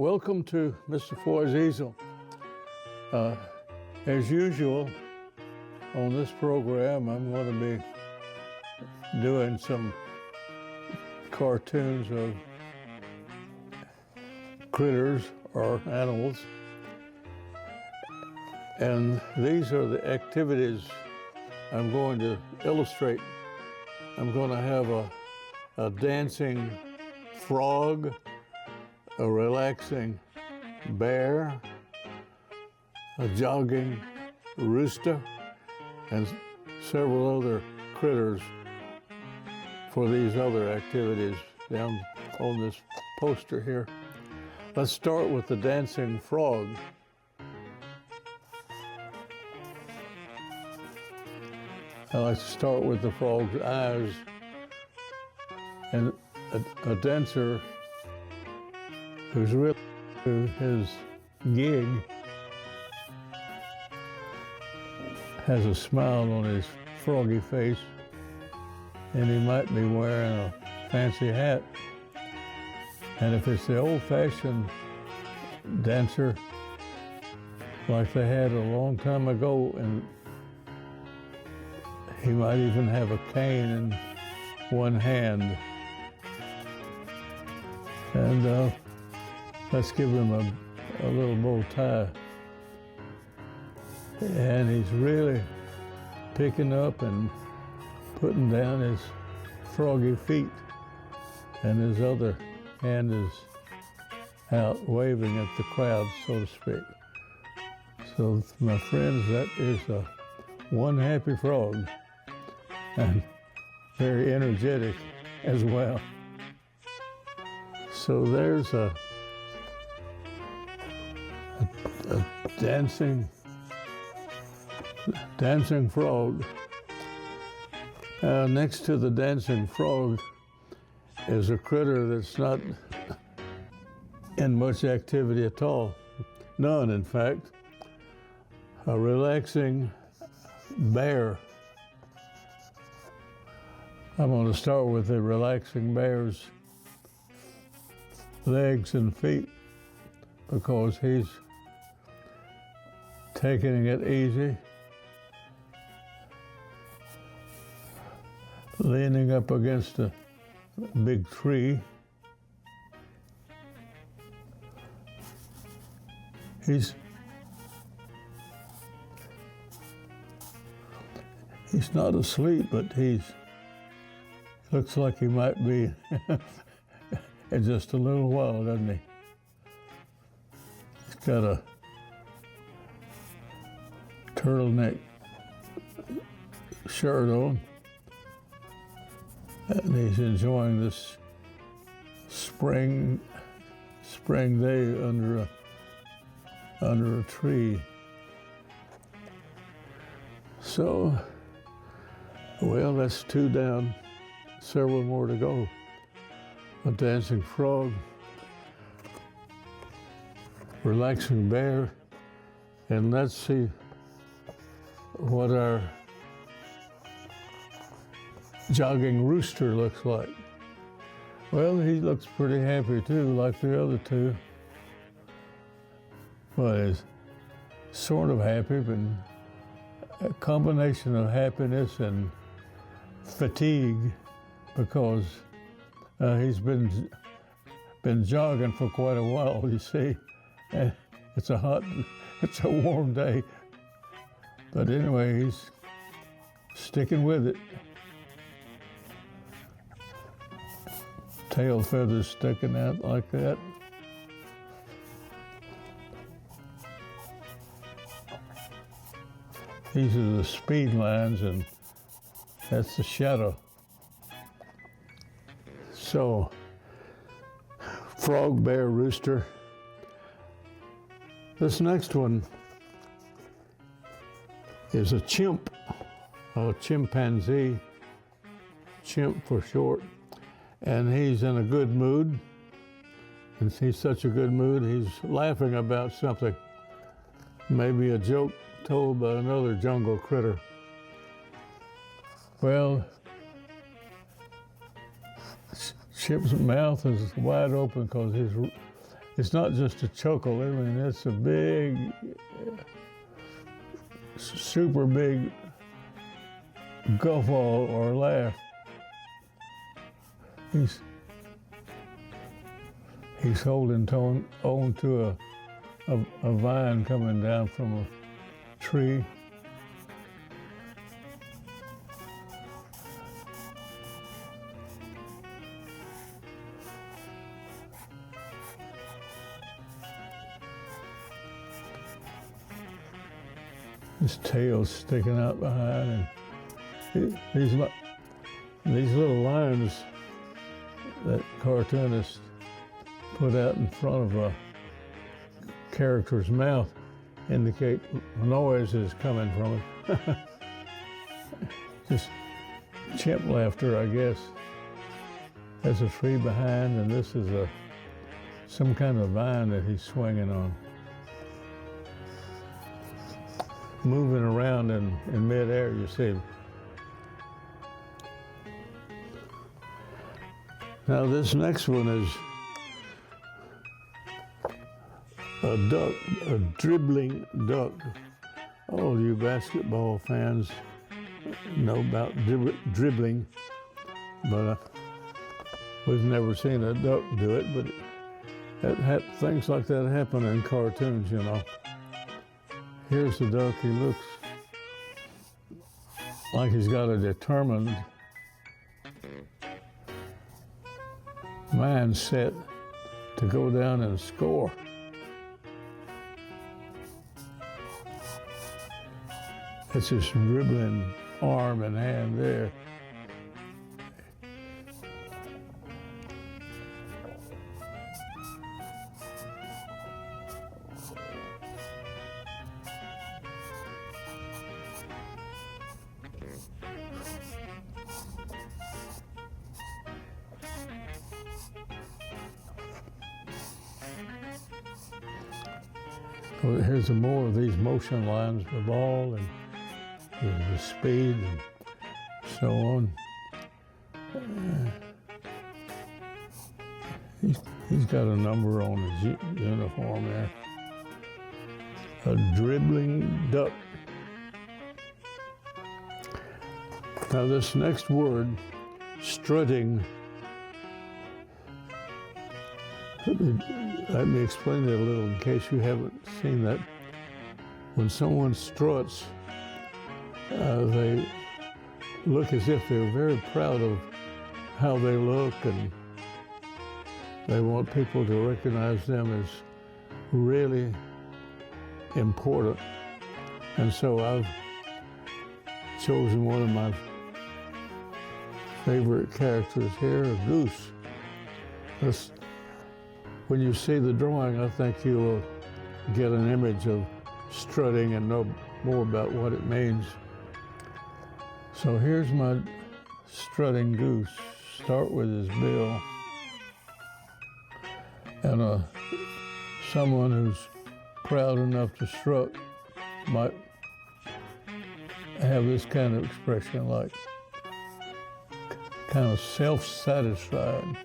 Welcome to Mr. Foy's Easel. As usual, on this program, I'm going to be doing some cartoons of critters or animals. And these are the activities I'm going to illustrate. I'm going to have a dancing frog, a relaxing bear, a jogging rooster, and several other critters for these other activities down on this poster here. Let's start with the dancing frog. I like to start with the frog's eyes, and a dancer who's really to his gig has a smile on his froggy face, and he might be wearing a fancy hat. And if it's the old-fashioned dancer like they had a long time ago, and he might even have a cane in one hand. And let's give him a little bow tie. And he's really picking up and putting down his froggy feet. And his other hand is out waving at the crowd, so to speak. So my friends, that is one happy frog, and very energetic as well. So there's a dancing frog. Next to the dancing frog is a critter that's not in much activity at all. None, in fact. A relaxing bear. I'm going to start with the relaxing bear's legs and feet, because he's taking it easy, leaning up against a big tree. He's not asleep, but he looks like he might be in just a little while, doesn't he? He's got a turtleneck shirt on, and he's enjoying this spring day under a tree. So, well, that's two down, several more to go. A dancing frog, relaxing bear, and let's see what our jogging rooster looks like. Well, he looks pretty happy too, like the other two. Well, he's sort of happy, but a combination of happiness and fatigue, because he's been jogging for quite a while, you see. And it's a warm day. But anyway, he's sticking with it. Tail feathers sticking out like that. These are the speed lines, and that's the shadow. So, frog, bear, rooster. This next one is a chimp, a chimpanzee, chimp for short, and he's in a good mood. And he's such a good mood, he's laughing about something, maybe a joke told by another jungle critter. Well, Chip's mouth is wide open because it's not just a chuckle. I mean, it's a big, super big guffaw or laugh. He's holding on to a vine coming down from a tree. His tail's sticking out behind, and these little lines that cartoonists put out in front of a character's mouth indicate noise is coming from it. Just chimp laughter, I guess. There's a tree behind, and this is some kind of vine that he's swinging on. Moving around in midair, you see. Now this next one is a duck, a dribbling duck. All you basketball fans know about dribbling, but we've never seen a duck do it, but things like that happen in cartoons, you know. Here's the duck. He looks like he's got a determined mindset to go down and score. It's just dribbling arm and hand there. Well, here's some more of these motion lines, the ball and the speed and so on. He's got a number on his uniform there. A dribbling duck. Now this next word, strutting, let me explain it a little in case you haven't seen that. When someone struts, they look as if they're very proud of how they look, and they want people to recognize them as really important. And so I've chosen one of my favorite characters here, a goose. When you see the drawing, I think you will get an image of strutting and know more about what it means. So here's my strutting goose. Start with his bill. And someone who's proud enough to strut might have this kind of expression, like kind of self-satisfied.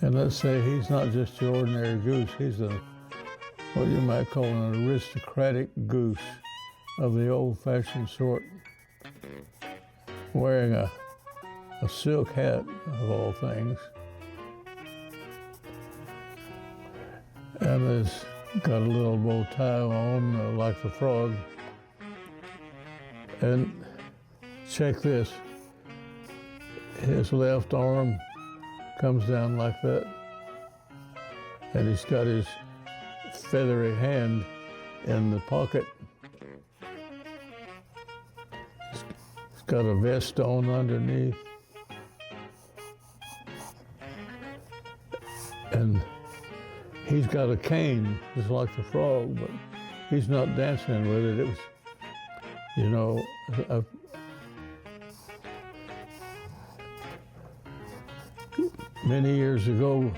And let's say he's not just your ordinary goose, he's what you might call an aristocratic goose of the old-fashioned sort, wearing a silk hat, of all things. And he's got a little bow tie on, like the frog. And check this, his left arm comes down like that, and he's got his feathery hand in the pocket. He's got a vest on underneath, and he's got a cane, just like the frog, but he's not dancing with it. It was, you know, many years ago,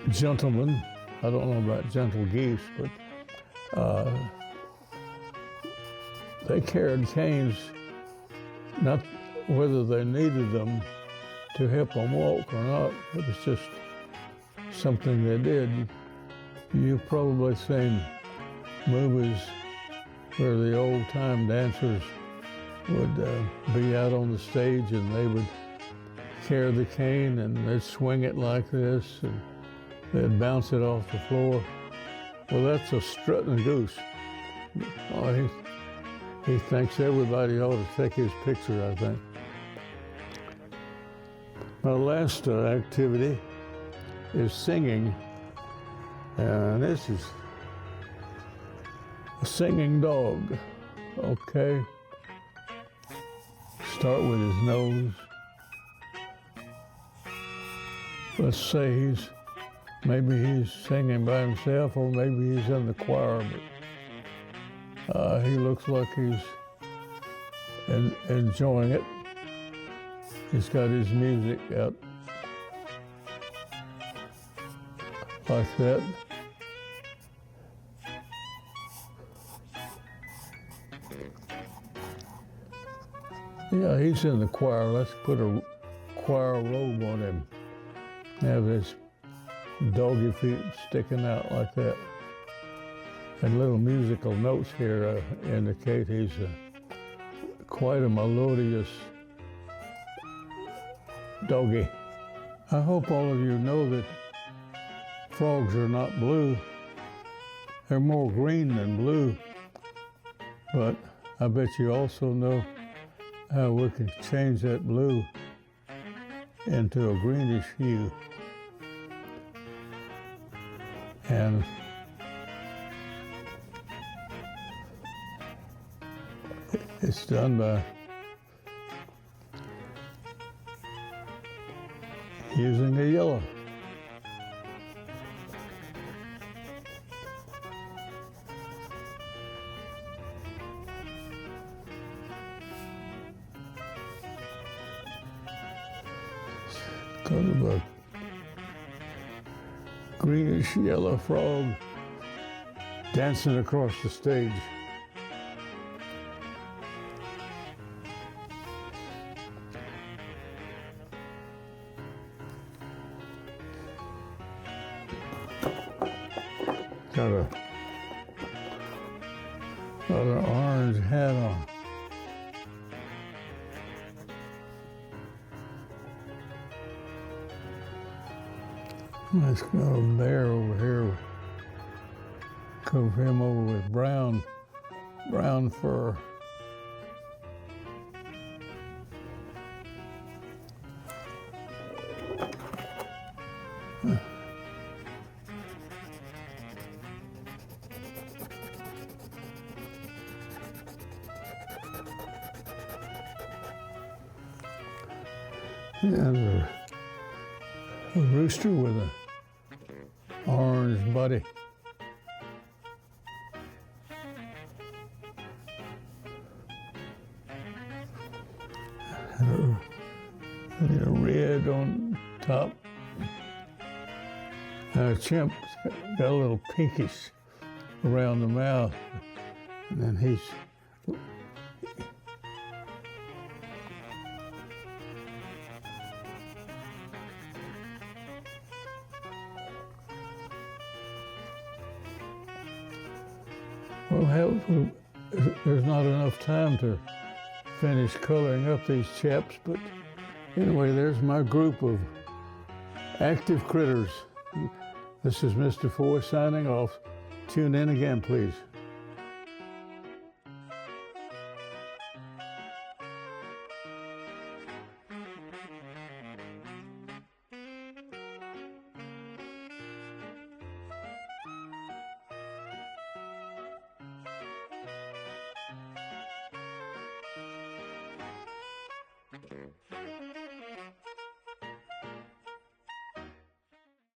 gentlemen, I don't know about gentle geese, but they carried canes, not whether they needed them to help them walk or not. It was just something they did. You've probably seen movies where the old-time dancers would be out on the stage and they would carry the cane and they'd swing it like this and they'd bounce it off the floor. Well, that's a strutting goose. Oh, he thinks everybody ought to take his picture, I think. My last activity is singing, and this is a singing dog. Okay. Start with his nose. Let's say maybe he's singing by himself, or maybe he's in the choir, but he looks like he's enjoying it. He's got his music out like that. Yeah, he's in the choir. Let's put a choir robe on him. Have his doggy feet sticking out like that. And little musical notes here indicate he's quite a melodious doggy. I hope all of you know that frogs are not blue. They're more green than blue. But I bet you also know how we can change that blue into a greenish hue. And it's done by using a yellow. Kind of a greenish yellow frog dancing across the stage. Got an orange hat on. Let's got a bear over here. Cover him over with brown fur. And a rooster with an orange body. And a red on top. And a chimp got a little pinkish around the mouth. And then he's well, there's not enough time to finish coloring up these chaps, but anyway, there's my group of active critters. This is Mr. Foy signing off. Tune in again, please.